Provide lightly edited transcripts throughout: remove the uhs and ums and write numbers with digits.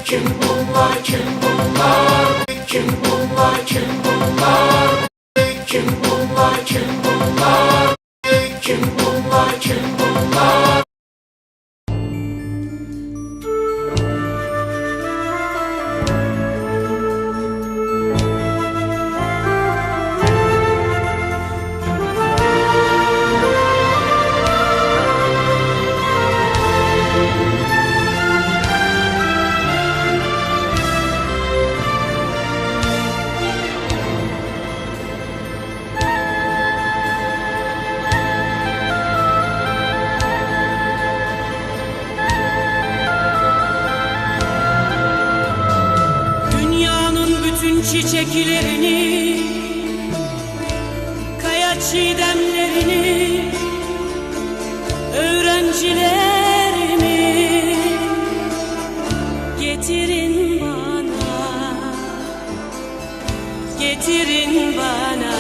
Kim bunlar, kim bunlar? Kim bunlar, kim bunlar? Kim bunlar, kim bunlar? Kim bunlar, kim bunlar? Çiçeklerini, kaya çiğdemlerini, öğrencilerimi getirin bana, getirin bana,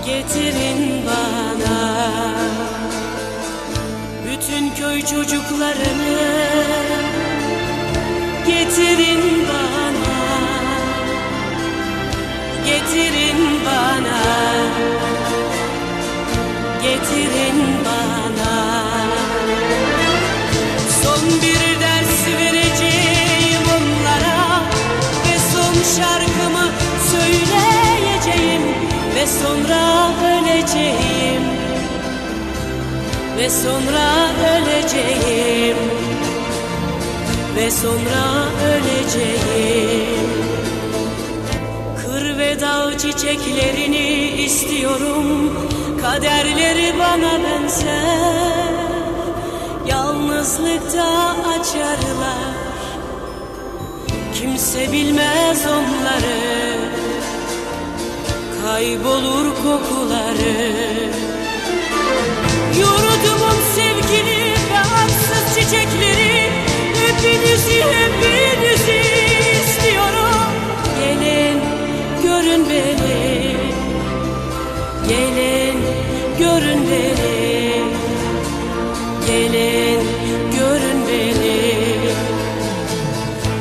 getirin bana. Bütün köy çocuklarını getirin bana, getirin bana, getirin bana. Son bir ders vereceğim onlara ve son şarkımı söyleyeceğim ve sonra öleceğim, ve sonra öleceğim, ve sonra öleceğim. Kır ve dağ çiçeklerini istiyorum, kaderleri bana benzer, yalnızlıkta açarlar, kimse bilmez onları, kaybolur kokuları. Yurdumun sevgili ve arsız çiçekleri, hepinizi, hepinizi istiyorum. Gelin, görün beni, gelin, görün beni, gelin, görün beni.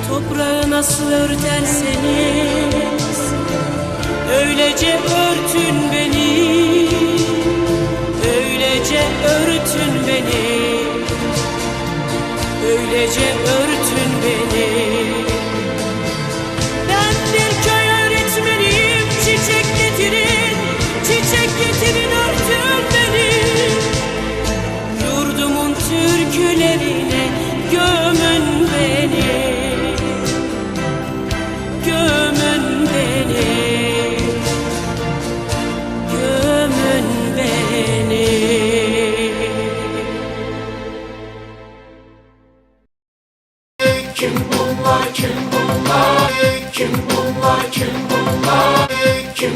Toprağı nasıl örterseniz öylece örtün beni, öylece örtün beni, öylece örtün beni. Ben bir köy öğretmeniyim, çiçek getirin, çiçek getirin, örtün beni. Yurdumun türkülerine gömün beni, gömün beni, gömün beni. Kim bunlar, kim bunlar? Kim bunlar, kim bunlar? Kim